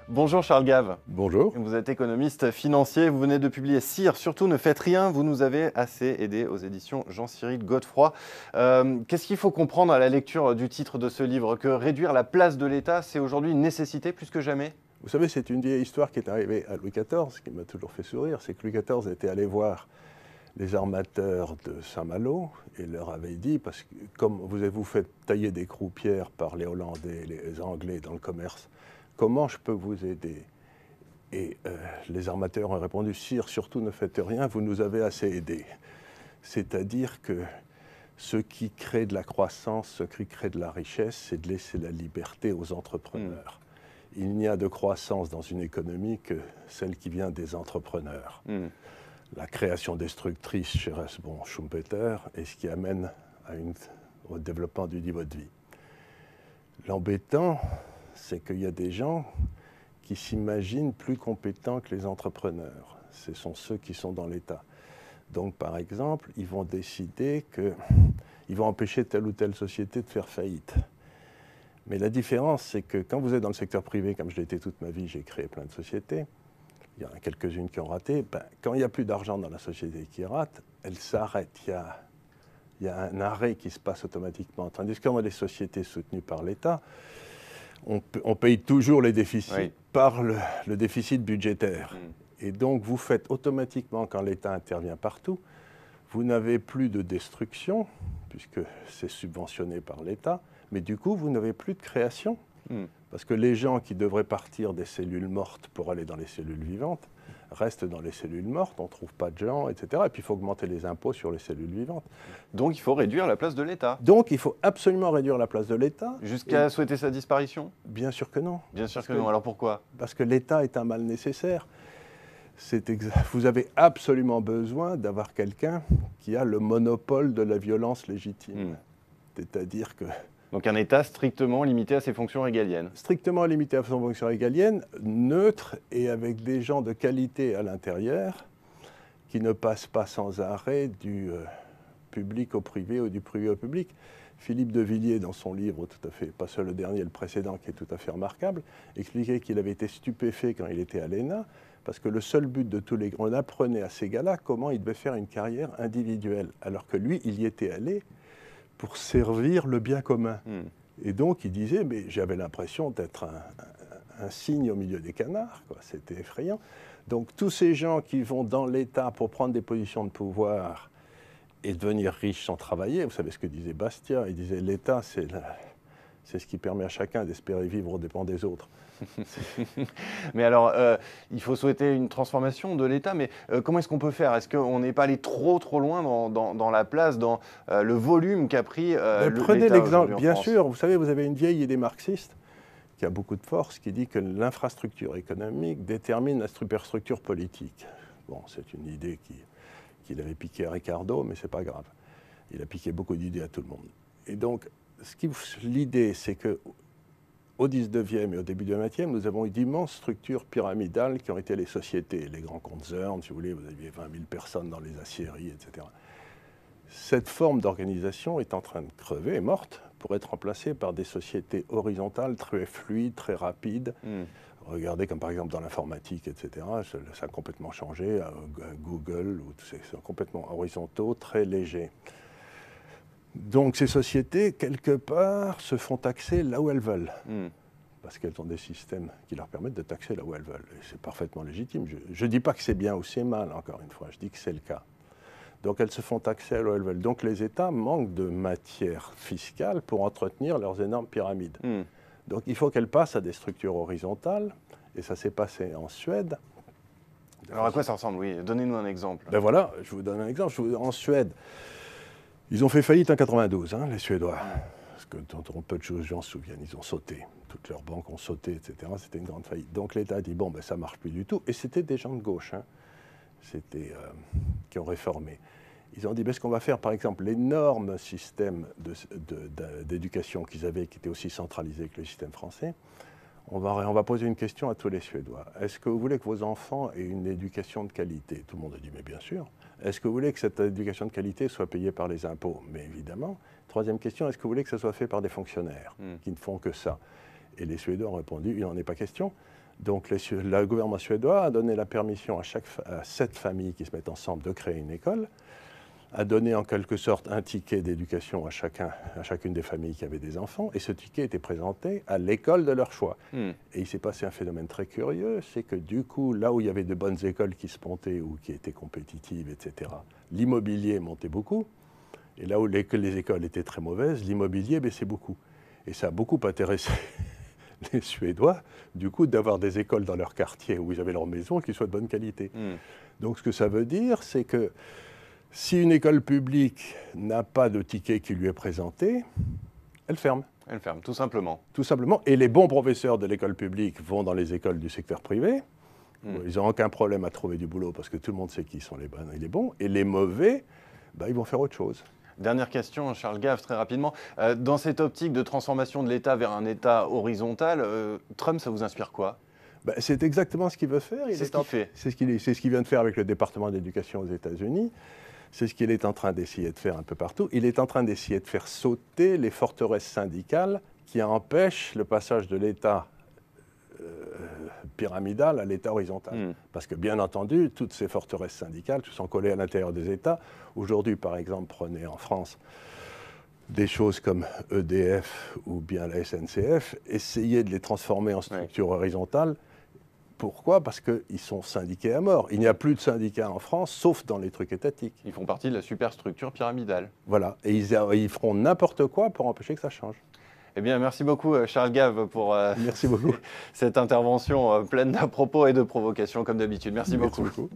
Bonjour Charles Gave. Bonjour. Vous êtes économiste financier, vous venez de publier Sire, surtout ne faites rien, vous nous avez assez aidé aux éditions Jean-Cyril Godefroy. Qu'est-ce qu'il faut comprendre à la lecture du titre de ce livre? Que réduire la place de l'État, c'est aujourd'hui une nécessité plus que jamais? Vous savez, c'est une vieille histoire qui est arrivée à Louis XIV, qui m'a toujours fait sourire, c'est que Louis XIV était allé voir les armateurs de Saint-Malo et leur avait dit, parce que comme vous faites tailler des croupières par les Hollandais et les Anglais dans le commerce, comment je peux vous aider? Et les armateurs ont répondu, Sire, surtout ne faites rien, vous nous avez assez aidés. C'est-à-dire que ce qui crée de la croissance, ce qui crée de la richesse, c'est de laisser la liberté aux entrepreneurs. Il n'y a de croissance dans une économie que celle qui vient des entrepreneurs. La création destructrice chez Rasbon Schumpeter est ce qui amène au développement du niveau de vie. L'embêtant, c'est qu'il y a des gens qui s'imaginent plus compétents que les entrepreneurs. Ce sont ceux qui sont dans l'État. Donc, par exemple, ils vont décider qu'ils vont empêcher telle ou telle société de faire faillite. Mais la différence, c'est que quand vous êtes dans le secteur privé, comme je l'ai été toute ma vie, j'ai créé plein de sociétés, il y en a quelques-unes qui ont raté, quand il n'y a plus d'argent dans la société qui rate, elle s'arrête. Il y a un arrêt qui se passe automatiquement. Tandis que dans les sociétés soutenues par l'État, on paye toujours les déficits par le déficit budgétaire. Et donc, vous faites automatiquement, quand l'État intervient partout, vous n'avez plus de destruction, puisque c'est subventionné par l'État, mais du coup, vous n'avez plus de création. Parce que les gens qui devraient partir des cellules mortes pour aller dans les cellules vivantes restent dans les cellules mortes, on ne trouve pas de gens, etc. Et puis, il faut augmenter les impôts sur les cellules vivantes. Donc, il faut réduire la place de l'État. Donc, il faut absolument réduire la place de l'État. Jusqu'à souhaiter sa disparition? Bien sûr que non. Bien sûr que non. Alors pourquoi? Parce que l'État est un mal nécessaire. Vous avez absolument besoin d'avoir quelqu'un qui a le monopole de la violence légitime. C'est-à-dire que... Donc un État strictement limité à ses fonctions régaliennes. Strictement limité à ses fonctions régaliennes, neutre et avec des gens de qualité à l'intérieur qui ne passent pas sans arrêt du public au privé ou du privé au public. Philippe de Villiers, dans son livre, tout à fait, pas seul le dernier, le précédent, qui est tout à fait remarquable, expliquait qu'il avait été stupéfait quand il était à l'ENA, parce que le seul but de tous les grands, on apprenait à ces gars-là comment ils devaient faire une carrière individuelle, alors que lui, il y était allé pour servir le bien commun. Et donc, il disait, mais j'avais l'impression d'être un cygne au milieu des canards, quoi. C'était effrayant. Donc, tous ces gens qui vont dans l'État pour prendre des positions de pouvoir et devenir riches sans travailler, vous savez ce que disait Bastiat, il disait, l'État, c'est ce qui permet à chacun d'espérer vivre aux dépens des autres. Mais alors, il faut souhaiter une transformation de l'État, mais comment est-ce qu'on peut faire? Est-ce qu'on n'est pas allé trop loin dans la place, dans le volume qu'a pris l'État? Prenez l'exemple, bien sûr, vous savez, vous avez une vieille idée marxiste qui a beaucoup de force, qui dit que l'infrastructure économique détermine la superstructure politique. Bon, c'est une idée qu'il avait piquée à Ricardo, mais ce n'est pas grave. Il a piqué beaucoup d'idées à tout le monde. Et donc, l'idée, c'est que au 19e et au début du 20e, nous avons eu d'immenses structures pyramidales qui ont été les sociétés, les grands concerns, si vous voulez, vous aviez 20 000 personnes dans les aciéries, etc. Cette forme d'organisation est en train de crever, est morte, pour être remplacée par des sociétés horizontales très fluides, très rapides. Regardez comme par exemple dans l'informatique, etc. Ça a complètement changé, Google, c'est complètement horizontaux, très légers. Donc ces sociétés, quelque part, se font taxer là où elles veulent. Parce qu'elles ont des systèmes qui leur permettent de taxer là où elles veulent. Et c'est parfaitement légitime. Je ne dis pas que c'est bien ou c'est mal, encore une fois. Je dis que c'est le cas. Donc elles se font taxer là où elles veulent. Donc les États manquent de matière fiscale pour entretenir leurs énormes pyramides. Donc il faut qu'elles passent à des structures horizontales. Et ça s'est passé en Suède. Alors à quoi ça ressemble? Oui, donnez-nous un exemple. Ben voilà, je vous donne un exemple. En Suède, ils ont fait faillite en 92, les Suédois. Parce que dont peu de choses, j'en souviens, ils ont sauté. Toutes leurs banques ont sauté, etc. C'était une grande faillite. Donc l'État a dit, bon, ben, ça ne marche plus du tout. Et c'était des gens de gauche, qui ont réformé. Ils ont dit, ben, ce qu'on va faire, par exemple, l'énorme système d'éducation qu'ils avaient, qui était aussi centralisé que le système français, on va poser une question à tous les Suédois. Est-ce que vous voulez que vos enfants aient une éducation de qualité? Tout le monde a dit, mais bien sûr. Est-ce que vous voulez que cette éducation de qualité soit payée par les impôts? Mais évidemment. Troisième question, est-ce que vous voulez que ça soit fait par des fonctionnaires qui ne font que ça? Et les Suédois ont répondu, il n'en est pas question. Donc le gouvernement suédois a donné la permission à 7 familles qui se mettent ensemble de créer une école, a donné en quelque sorte un ticket d'éducation à chacune des familles qui avaient des enfants, et ce ticket était présenté à l'école de leur choix. Et il s'est passé un phénomène très curieux, c'est que du coup, là où il y avait de bonnes écoles qui se montaient ou qui étaient compétitives, etc., l'immobilier montait beaucoup, et là où les écoles étaient très mauvaises, l'immobilier baissait beaucoup. Et ça a beaucoup intéressé les Suédois, du coup, d'avoir des écoles dans leur quartier où ils avaient leur maison qui soient de bonne qualité. Donc ce que ça veut dire, c'est que si une école publique n'a pas de ticket qui lui est présenté, elle ferme. Elle ferme, tout simplement. Tout simplement. Et les bons professeurs de l'école publique vont dans les écoles du secteur privé. Ils n'ont aucun problème à trouver du boulot parce que tout le monde sait qui sont les bons et les bons. Et les mauvais, ils vont faire autre chose. Dernière question, Charles Gave, très rapidement. Dans cette optique de transformation de l'État vers un État horizontal, Trump, ça vous inspire quoi? C'est exactement ce qu'il veut faire. C'est ce qu'il fait. C'est ce qu'il vient de faire avec le département d'éducation aux États-Unis. C'est ce qu'il est en train d'essayer de faire un peu partout. Il est en train d'essayer de faire sauter les forteresses syndicales qui empêchent le passage de l'État pyramidal à l'État horizontal. Parce que, bien entendu, toutes ces forteresses syndicales sont collées à l'intérieur des États. Aujourd'hui, par exemple, prenez en France des choses comme EDF ou bien la SNCF, essayez de les transformer en structure horizontale. Pourquoi? Parce qu'ils sont syndiqués à mort. Il n'y a plus de syndicats en France, sauf dans les trucs étatiques. Ils font partie de la superstructure pyramidale. Voilà, et ils feront n'importe quoi pour empêcher que ça change. Eh bien, merci beaucoup Charles Gave pour merci beaucoup. cette intervention pleine d'à-propos et de provocations comme d'habitude. Merci beaucoup. Merci beaucoup.